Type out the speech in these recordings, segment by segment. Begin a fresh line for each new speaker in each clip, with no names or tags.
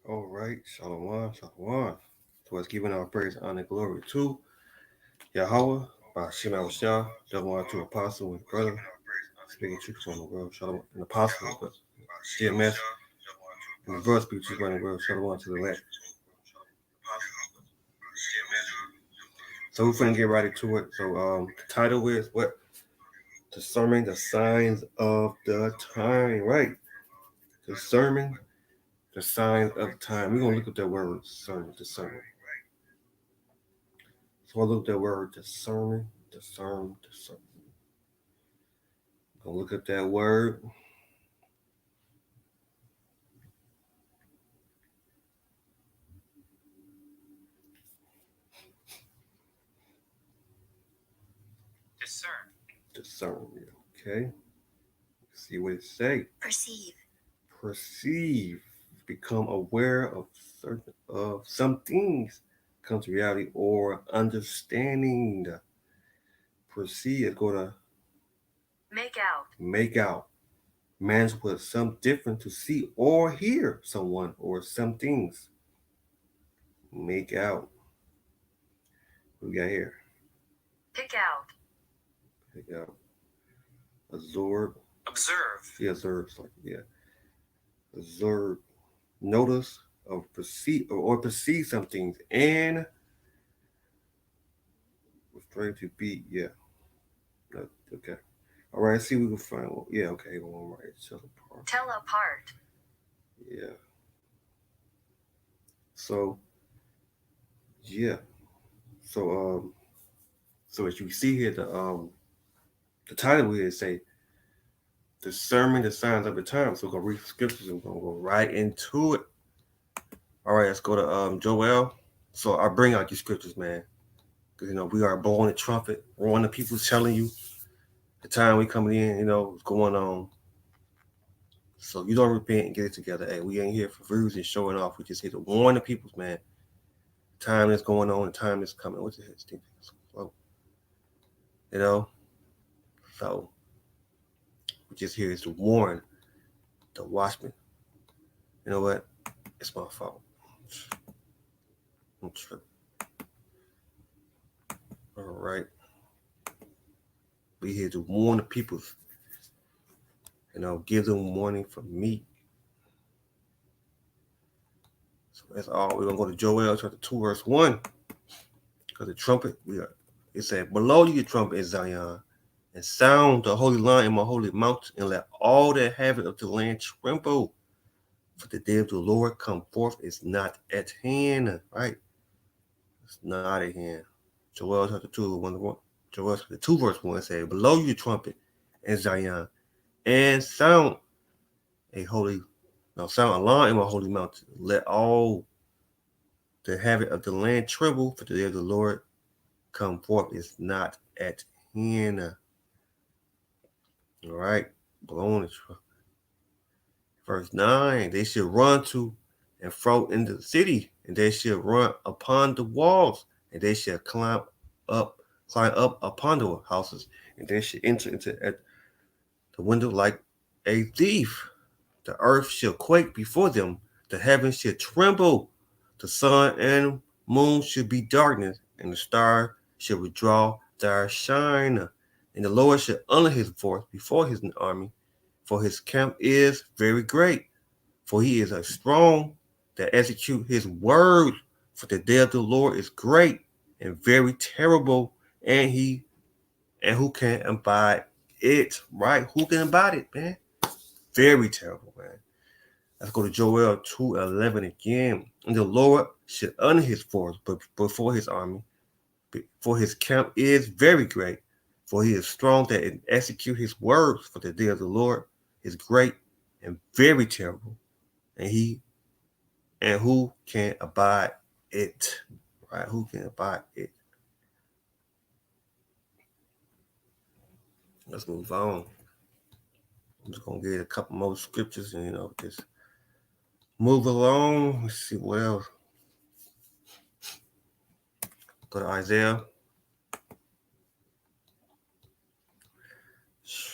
All right, Shalom, Shalom. So let's give our praise, honor, glory to Yahweh, by Shema Shah, double honor to Apostle and brother, speaking truth from the world, Shalom, an apostle, but GMS, and the verse speak truth from the world, Shalom to the elect. So we're finna get right into it. So the title is what? Discerning the signs of the time, right? Discerning the signs of the time. We're gonna look at that word discernment. So I look at that word discern. Gonna look at that word. Discern. Okay. See what it say. Perceive. Become aware of some things. Come to reality or understanding. Perceive is gonna make out. Man's with some different to see or hear someone or some things. Make out. What we got here? Pick out. Absorb. Yeah, observe. Observe. Notice of perceive some things and referring to be okay. All right, see we can find okay, one right. Tell apart. Yeah. So yeah. So so as you see here the title here say discerning the signs of the time. So we're gonna read the scriptures and we're gonna go right into it. All right, let's go to Joel. So I bring out these scriptures, man. Because we are blowing the trumpet, one of the people telling you the time we coming in, what's going on. So you don't repent and get it together. Hey, we ain't here for views and showing off. We just here to warn the people, man. Time is going on, and time is coming. What's the head thing? So, you know, so we just here is to warn the watchman. You know what? It's my fault. I'm tripping. All right. We here to warn the people. Give them warning from me. So that's all. We're gonna go to Joel chapter 2, verse 1. Because the trumpet, it said, below you the trumpet is Zion, and sound the holy line in my holy mountain, and let all that have it of the land tremble. For the day of the Lord come forth is not at hand. Right? It's not at hand. Joel chapter 2, 1. Joel chapter 2, verse 1 said, below you the trumpet in Zion, and sound sound a line in my holy mountain. Let all the habit of the land tremble, for the day of the Lord come forth is not at hand. All right, blowing it. Verse 9, they should run to and fro in the city, and they should run upon the walls, and they should climb up upon the houses, and they should enter into at the window like a thief. The earth shall quake before them, the heavens shall tremble, the sun and moon should be darkness, and the star shall withdraw their shine. And the Lord shall honor his voice before his army, for his camp is very great. For he is a strong that execute his word. For the day of the Lord is great and very terrible, and who can abide it? Right? Who can abide it, man? Very terrible, man. Let's go to Joel 2:11 again. And the Lord should honor his force, but before his army, for his camp is very great. For he is strong that it execute his words. For the day of the Lord is great and very terrible, and who can abide it? Right? Who can abide it? Let's move on. I'm just gonna get a couple more scriptures and just move along. Let's see what else. Go to Isaiah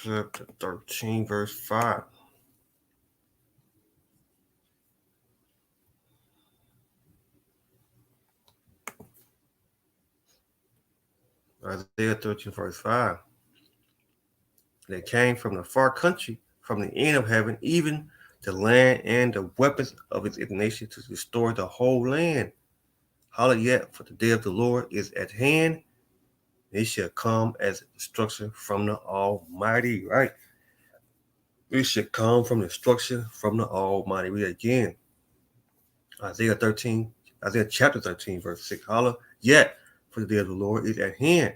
chapter 13, verse 5. Isaiah 13, verse 5. They came from the far country, from the end of heaven, even the land and the weapons of its indignation to destroy the whole land. Hallelujah, for the day of the Lord is at hand. It shall come as destruction from the Almighty, right? It should come from destruction from the Almighty. Read again. Isaiah chapter 13, verse 6. Holla, yet for the day of the Lord is at hand.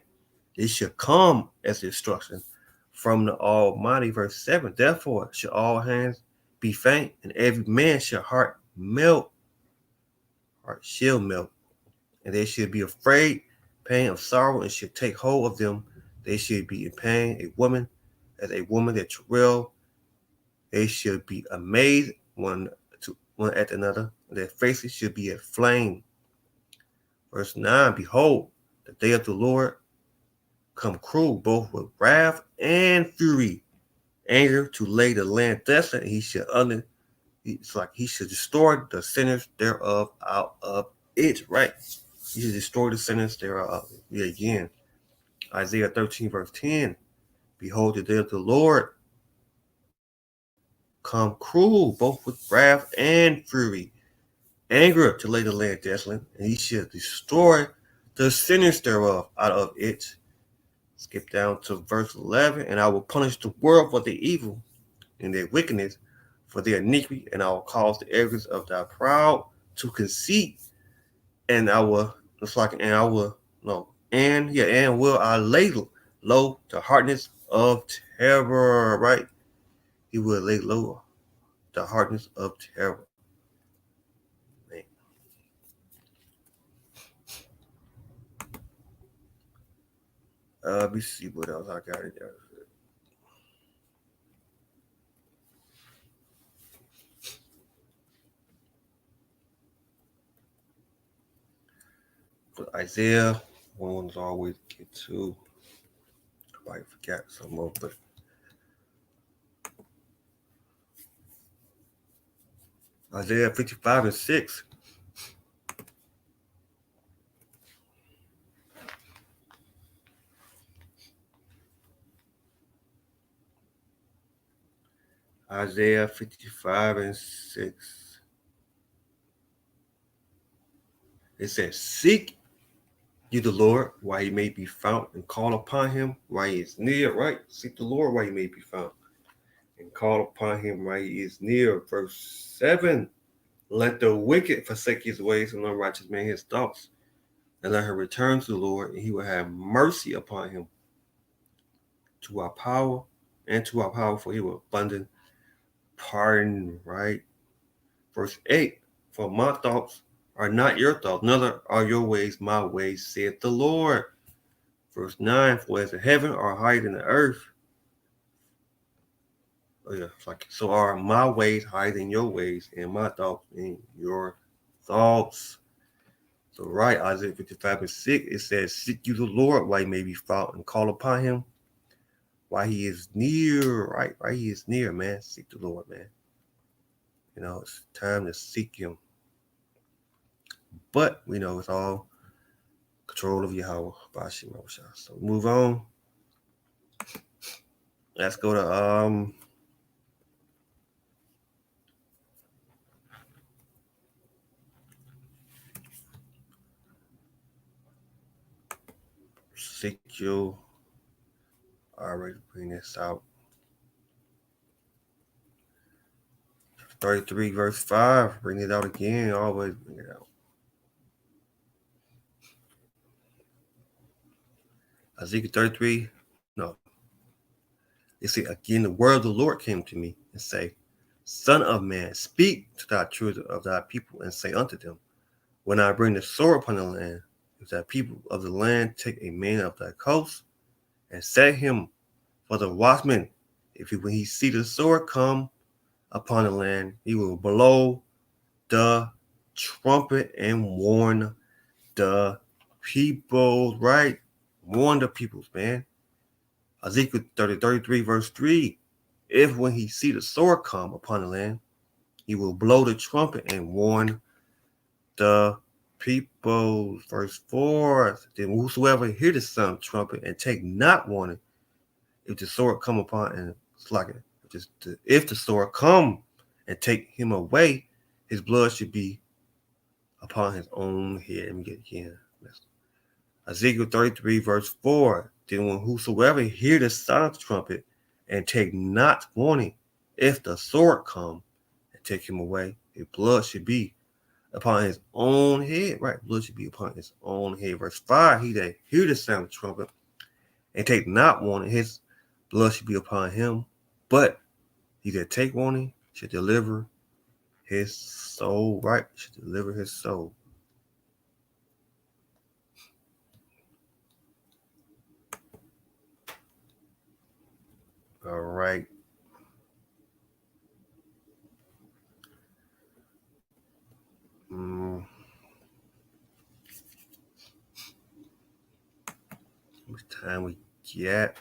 It shall come as destruction from the Almighty. Verse 7. Therefore shall all hands be faint, and every man shall heart shall melt, and they should be afraid, pain of sorrow, and should take hold of them. They should be in pain, a woman that travail. They should be amazed one at another. Their faces should be a flame. Verse 9, behold, the day of the Lord come cruel, both with wrath and fury, anger to lay the land desolate. It's like he should destroy the sinners thereof out of it, right? He should destroy the sinners thereof. Yeah, again, Isaiah 13, verse 10, behold, the day of the Lord come cruel, both with wrath and fury, anger to lay the land desolate, and he shall destroy the sinners thereof out of it. Skip down to verse 11, and I will punish the world for their evil and their wickedness, for their iniquity, and I will cause the arrogance of thy proud to conceit, and I will, and will I lay low the hardness of terror, right? He will lay low the hardness of terror. Let me see what else I got in there. For Isaiah, one's always get to. I forgot some more, but Isaiah 55 and 6. Isaiah 55 and 6. It says, seek you the Lord while he may be found, and call upon him while he is near, right? Seek the Lord while he may be found, and call upon him while he is near. Verse 7. Let the wicked forsake his ways, and the unrighteous man his thoughts, and let her return to the Lord, and he will have mercy upon him. To our power, for he will abundant pardon, right? Verse 8. For my thoughts are not your thoughts, neither are your ways my ways, saith the Lord. Verse 9. For as the heaven are higher than the earth, so are my ways higher than your ways, and my thoughts than your thoughts. So right, Isaiah 55 and 6, it says, seek you the Lord while he may be found, and call upon him while he is near, right? While he is near, man. Seek the Lord, man. It's time to seek him. But we know it's all control of Yahweh. So move on. Let's go to Ezekiel. I already bring this out. 33 verse 5. Bring it out again. Always bring it out. Ezekiel 33. No. It said, again, the word of the Lord came to me and say, Son of man, speak to thy children of thy people and say unto them, when I bring the sword upon the land, if thy people of the land take a man of thy coast and set him for the watchman, when he see the sword come upon the land, he will blow the trumpet and warn the people, right? Warn the peoples, man. Ezekiel 33 verse 3. If when he see the sword come upon the land, he will blow the trumpet and warn the people. Verse 4. Then whosoever hear the sound of the trumpet and take not warning, if the sword come upon and it's like it, if the sword come and take him away, his blood should be upon his own head. Let me get again. Ezekiel 33, verse 4. Then when whosoever hear the sound of the trumpet and take not warning, if the sword come and take him away, his blood should be upon his own head. Right, blood should be upon his own head. Verse 5. He that hear the sound of the trumpet and take not warning, his blood should be upon him. But he that take warning should deliver his soul. Right, should deliver his soul. All right. How much time we get?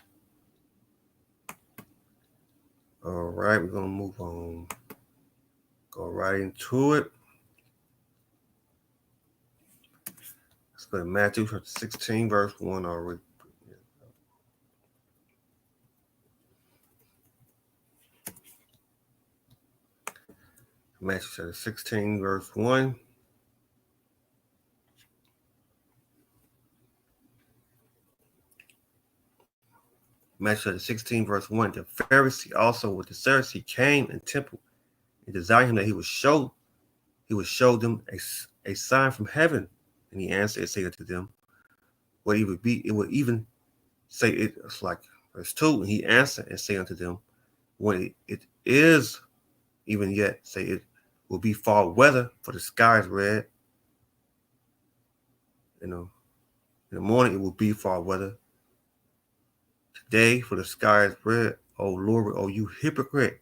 All right, we're gonna move on. Go right into it. Let's go to Matthew chapter 16, verse 1 already. Matthew chapter 16, verse 1. Matthew chapter 16, verse 1. The Pharisee also with the Sadducee came in temple and desired him that he would show them a sign from heaven. And he answered and said unto them, what it would be, it would even say it's like verse 2. And he answered and said unto them, when it is even yet, say it will be fall weather, for the sky is red. In the morning it will be fall weather. Today, for the sky is red. Oh Lord, oh you hypocrite!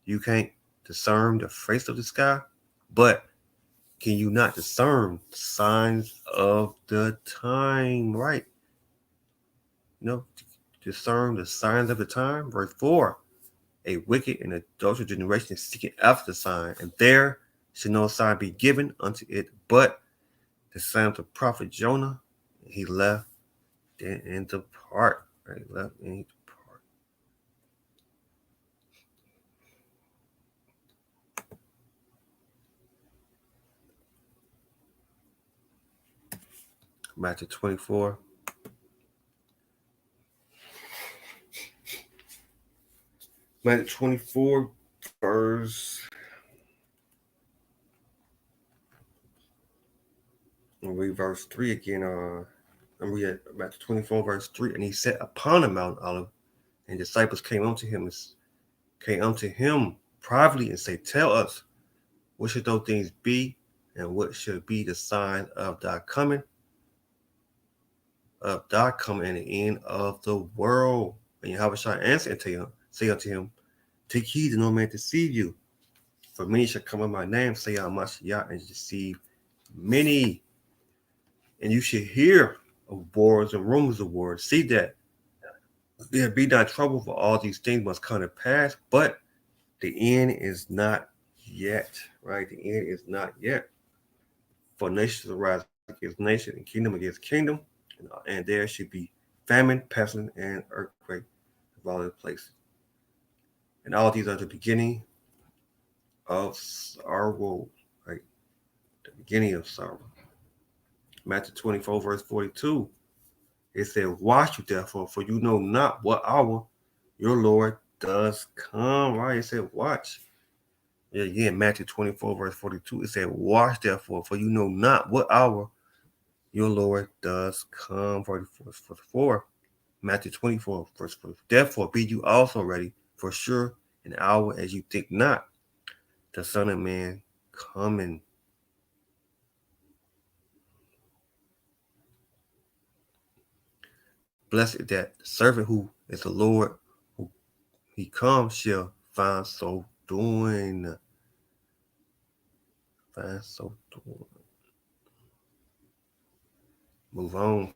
You can't discern the face of the sky, but can you not discern the signs of the time? Right? Discern the signs of the time. Verse 4. A wicked and adulterous generation is seeking after the sign, and there should no sign be given unto it but the sign of the prophet Jonah. He left and depart. Right? He left and he depart. Matthew 24. Matthew 24, verse. I'll read verse 3 again. I'm reading Matthew 24, verse 3. And he sat upon the Mount Olive, and disciples came unto him privately and say, tell us, what should those things be, and what should be the sign of thy coming, and the end of the world? And Yahweh shall answer unto him, say unto him, take heed that no man deceive you. For many shall come in my name, say I must yah, and deceive many. And you should hear of wars and rumors of wars. See that there be not trouble, for all these things must come to pass, but the end is not yet. Right? The end is not yet. For nations arise against nation, and kingdom against kingdom, and there should be famine, pestilence, and earthquake of all the places. And all these are the beginning of sorrow. Right? The beginning of sorrow. Matthew 24, verse 42. It said, watch you therefore, for you know not what hour your Lord does come. Right? It said, watch. Yeah, again, Matthew 24, verse 42. It said, watch therefore, for you know not what hour your Lord does come. 44. Matthew 24, verse 4. Therefore be you also ready, for sure an hour as you think not, the Son of Man coming. Blessed that the servant who is the Lord, who he comes, shall find so doing. Find so doing. Move on.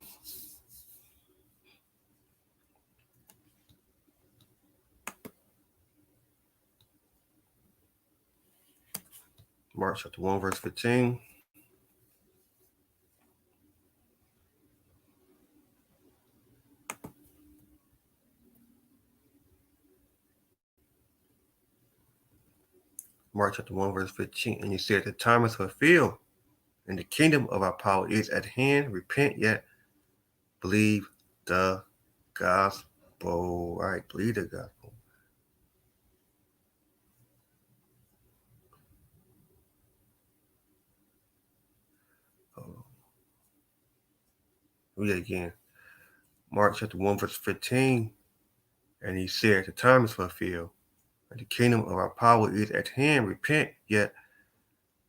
Mark chapter 1, verse 15. Mark chapter 1, verse 15. And you said, the time is fulfilled, and the kingdom of our power is at hand. Repent yet believe the gospel. Right, believe the gospel. Read it again. Mark chapter 1, verse 15. And he said, the time is fulfilled, and the kingdom of our power is at hand. Repent yet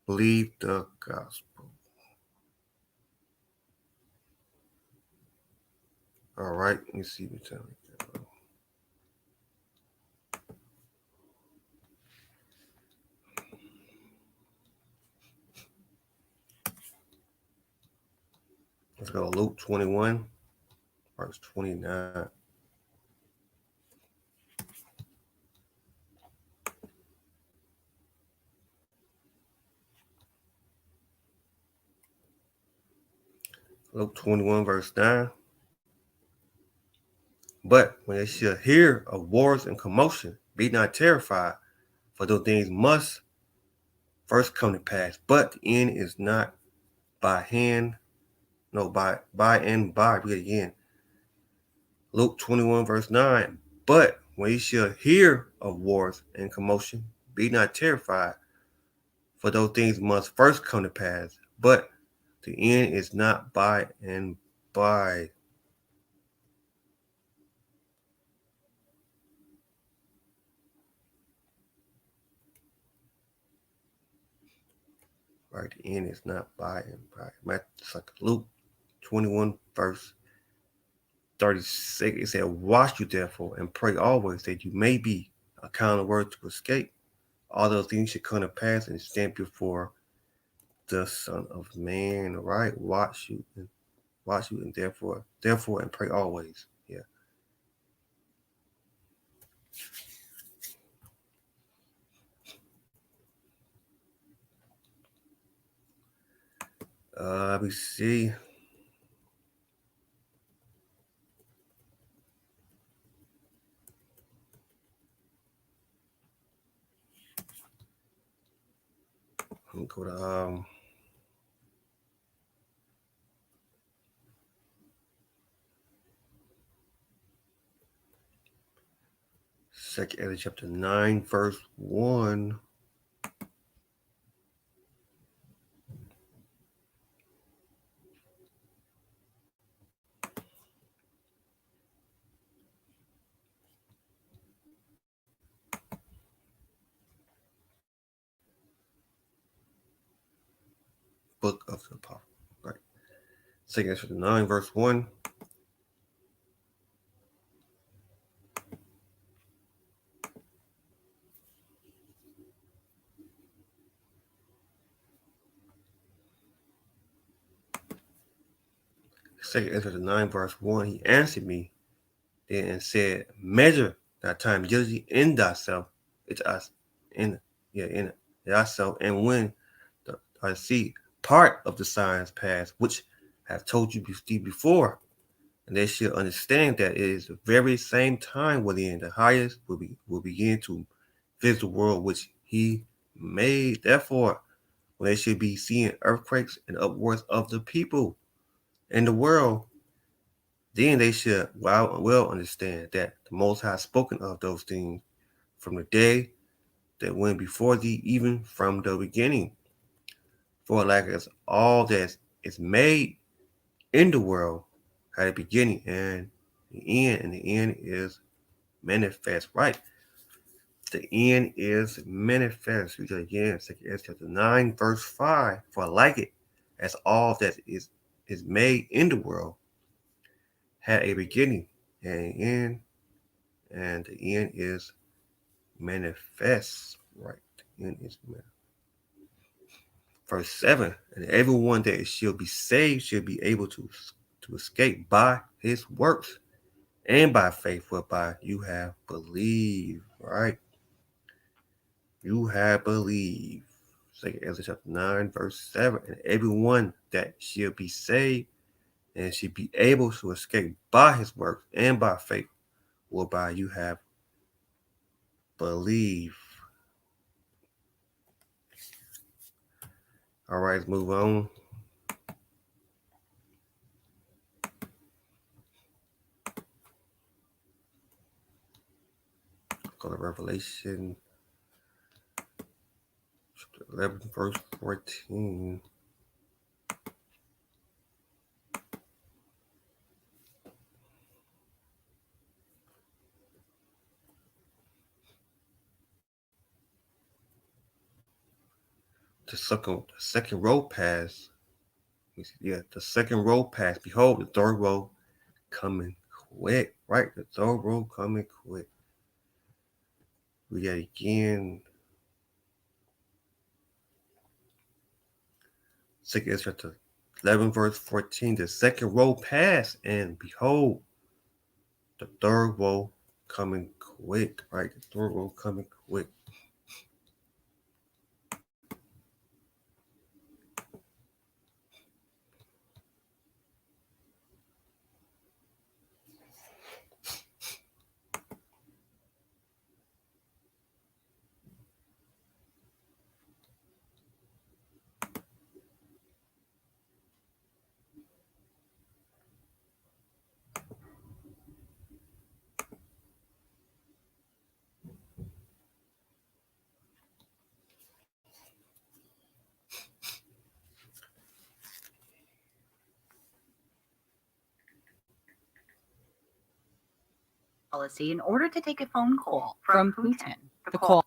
believe the gospel. All right, let me see what time. Let's go Luke 21, verse 29. Luke 21, verse 9. But when they shall hear of wars and commotion, be not terrified, for those things must first come to pass. But the end is not by hand, no, by and by. Read it again. Luke 21, verse 9. But when ye shall hear of wars and commotion, be not terrified, for those things must first come to pass. But the end is not by and by. Right, the end is not by and by. It's like Luke 21, verse 36. It said, watch you therefore and pray always that you may be accounted worthy to escape all those things should come to pass and stand before the Son of Man. Right? Watch you and therefore and pray always. Yeah. Let me see. I'm gonna go to 2nd Ezra chapter 9, verse 1. Book of the Apostle. Right. 2nd Ezra chapter 9, verse 1. Second Ezra 9, verse 1. He answered me then and said, measure thy time diligently in thyself. It's us. In thyself. And when I see part of the signs pass, which I have told you before, and they shall understand that it is the very same time within the highest will begin to visit the world which he made. Therefore, when they should be seeing earthquakes and upwards of the people in the world, then they should well understand that the Most High spoken of those things from the day that went before thee, even from the beginning. For like as all that is made in the world had a beginning and the end is manifest. Right. The end is manifest. Read it again, 2nd Ezra chapter 9, verse 5. For like it as all that is made in the world had a beginning and an end, and the end is manifest. Right. The end is manifest. Verse 7. And everyone that shall be saved shall be able to escape by his works and by faith whereby you have believed. Right. You have believed. 2nd Ezra chapter 9, verse 7. And everyone that shall be saved and shall be able to escape by his works and by faith whereby you have believed. All right, let's move on. Go to Revelation 11, verse 14. The second row pass. Yeah, the second row pass. Behold, the third row coming quick. Right, the third row coming quick. We got again. Second Ezra 11, verse 14. The second row passed, and behold, the third row coming quick. Right, the third row coming quick.
Policy in order to take a phone call from Putin. The call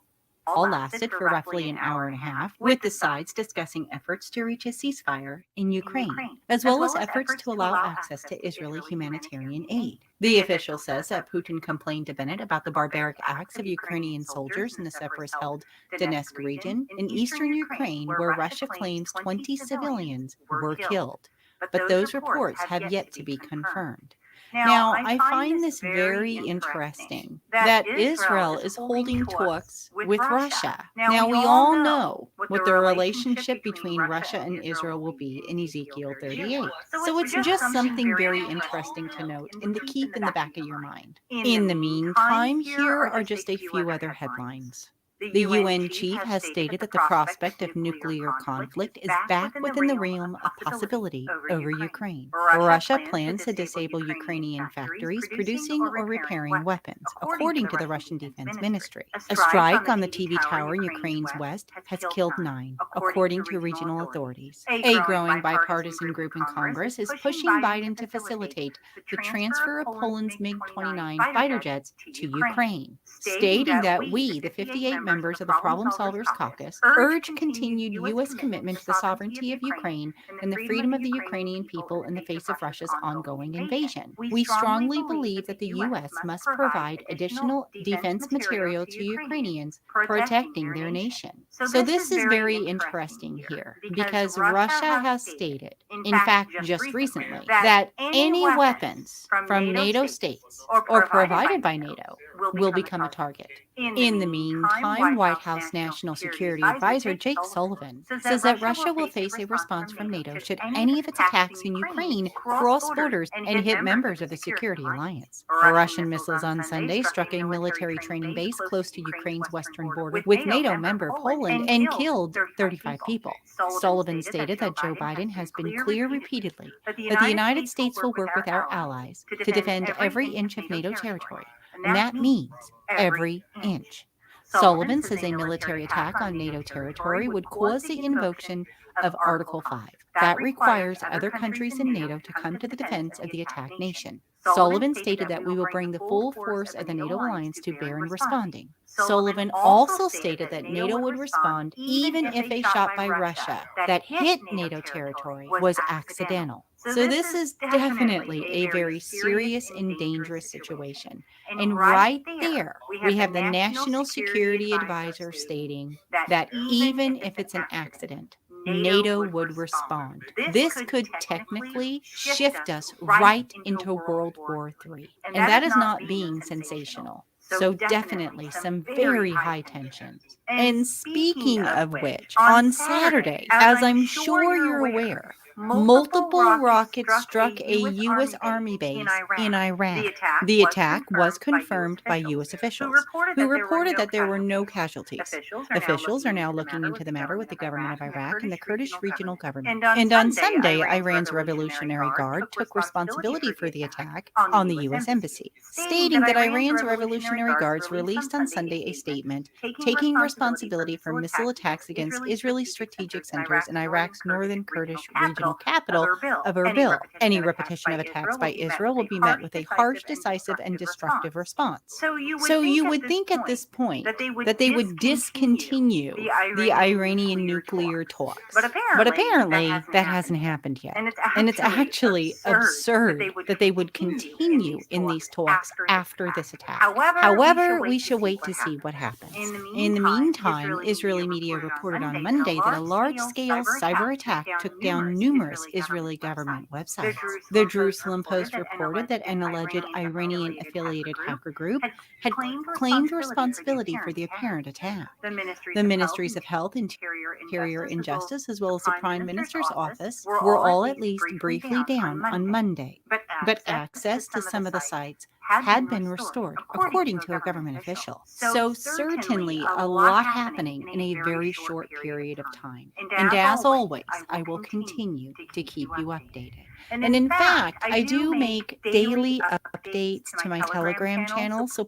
lasted for roughly an hour and a half, with the sides discussing efforts to reach a ceasefire in Ukraine, as well as efforts to allow access to Israeli humanitarian aid. The official says that Putin complained to Bennett about the barbaric acts of Ukrainian soldiers in the separatist-held Donetsk region in eastern Ukraine, where Russia claims 20 civilians were killed. But those reports have yet to be confirmed. Now, I find this very interesting that Israel is holding talks with Russia. Now, we all know what the relationship between Russia and Israel will be in Ezekiel 38. So it's just something very interesting to note and to keep in the back of your mind. In the meantime, here are just a few other headlines. The UN chief has stated that the prospect of nuclear conflict is back within the realm of possibility over Ukraine. Russia plans to disable Ukrainian factories producing or repairing weapons, according to the Russian Defense Ministry. A strike on the TV tower in Ukraine's west has killed 9, according to regional authorities. A growing bipartisan group in Congress is pushing Biden to facilitate the transfer of Poland's MiG-29 fighter jets to Ukraine, stating that we, the 58 members of the Problem Solvers Caucus, urge continued U.S. commitment to the sovereignty of Ukraine and the freedom of the Ukrainian people in the face of Russia's ongoing invasion. We strongly believe that the U.S. must provide additional defense material to Ukrainians, protecting their nation. So this is very interesting here, because Russia has stated, in fact, just recently, that any weapons from NATO states or provided by NATO will become a target. In the meantime, White House National Security Advisor Jake Sullivan says that Russia will face a response from NATO should any of its attacks in Ukraine cross borders and hit members of the security alliance. Russian missiles on Sunday struck a military training base close to Ukraine's western border with NATO member Poland and killed 35 people. Sullivan stated that Joe Biden has been clear repeatedly that the United States will work with our allies to defend every inch of NATO territory, and that means every inch. Sullivan says a military attack on NATO territory would cause the invocation of Article 5. That requires other countries in NATO to come to the defense of the attacked nation. Sullivan stated that we will bring the full force of the NATO alliance to bear in responding. Sullivan also stated that NATO would respond even if a shot by Russia that hit NATO territory was accidental. So this is definitely a very serious and dangerous situation. And right there, we have the National Security Advisor stating that even if it's an accident, NATO would respond. This could technically shift us right into World War III. And that is not being sensational. So definitely some very high tensions. And speaking of which, on Saturday, as I'm sure you're aware, Multiple rockets struck a U.S. Army base in Iran. The attack was confirmed by U.S. officials, who reported that there were no casualties. Officials are now looking into the matter with the government of Iraq and the Kurdish regional government. And on Sunday, Iran's Revolutionary Guard took responsibility for the attack on the U.S. Embassy, stating that Iran's Revolutionary Guards released on Sunday a statement taking responsibility for missile attacks against Israeli strategic centers in Iraq's northern Kurdish regional capital of Erbil. Any repetition of attacks by Israel will be met with a harsh, decisive, and destructive response. So you would think at this point that they would discontinue the Iranian nuclear talks. But apparently that hasn't happened yet. And it's actually absurd that they would continue in these talks after this attack. However, we shall wait to see what happens. In the meantime, Israeli media reported on Monday that a large-scale cyber attack took down numerous Israeli government websites. The Jerusalem Post reported that an alleged Iranian-affiliated hacker group had claimed responsibility for the apparent attack. The Ministries of Health, Interior, and Justice, as well as the Prime Minister's office, were all at least briefly down on Monday, but access to some of the sites had been restored, according to a government official. So certainly a lot happening in a very short period of time. And as always, I will continue to keep you updated. And in fact, I do make daily updates to my Telegram channel, so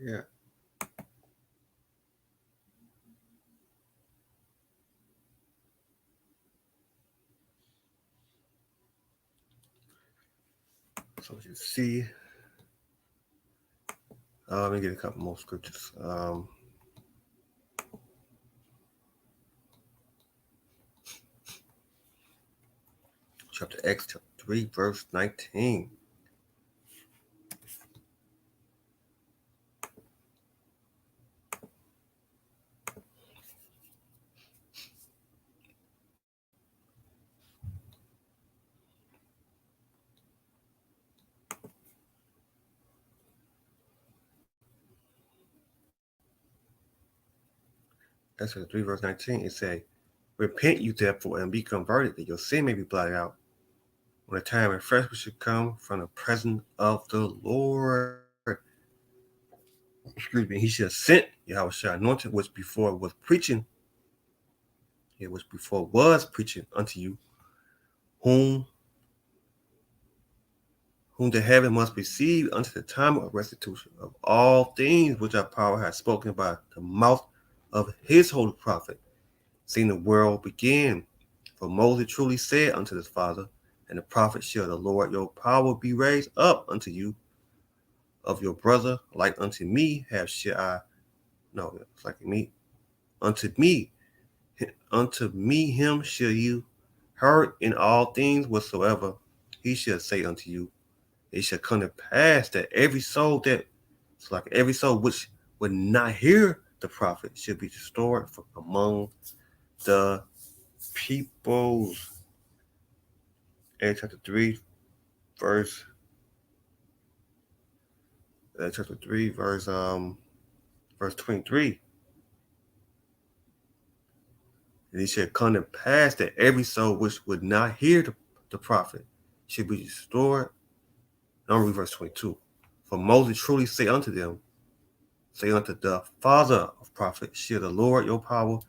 Yeah. So you see, let me get a couple more scriptures. Chapter X, chapter 3, verse 19. That's chapter 3, verse 19. It say, repent you therefore and be converted, that your sin may be blotted out, when the time refreshment should come from the presence of the Lord. Excuse me, he should have sent Yahweh Shai anointed, which before was preaching unto you, whom the heaven must receive unto the time of restitution of all things which our power has spoken by the mouth of his holy prophet, seeing the world began. For Moses truly said unto his father, and the prophet, shall the Lord your power be raised up unto you of your brother, like unto me unto me him shall you heard in all things whatsoever he shall say unto you. It shall come to pass that every soul which would not hear the prophet should be destroyed from among the peoples. And chapter 3, verse 23. And it shall come to pass that every soul which would not hear the prophet should be destroyed. Now read verse 22. For Moses truly say unto the father of prophets, shall the Lord your power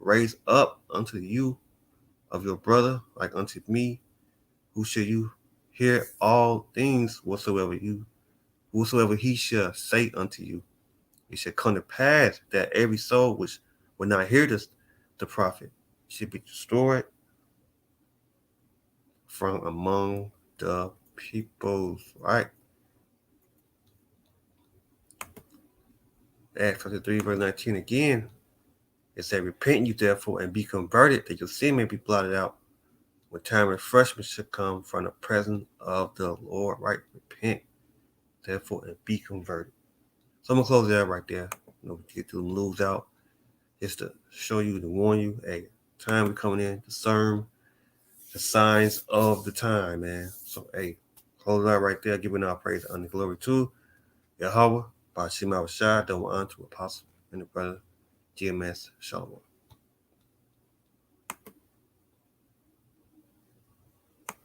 raise up unto you of your brother, like unto me, who shall you hear all things whatsoever he shall say unto you. It shall come to pass that every soul which will not hear the prophet should be destroyed from among the peoples. Right? Acts chapter 3, verse 19 again. It said, repent you therefore and be converted, that your sin may be blotted out, when time of refreshment should come from the presence of the Lord. Right? Repent therefore and be converted. So I'm gonna close that right there. Get the news out. Just to show you, to warn you, hey, time we coming in, discern the signs of the time, man. So hey, close that right there, giving our praise and glory to Yahweh, by Shema Shai, double honor to Apostle and the brother GMS Shalom.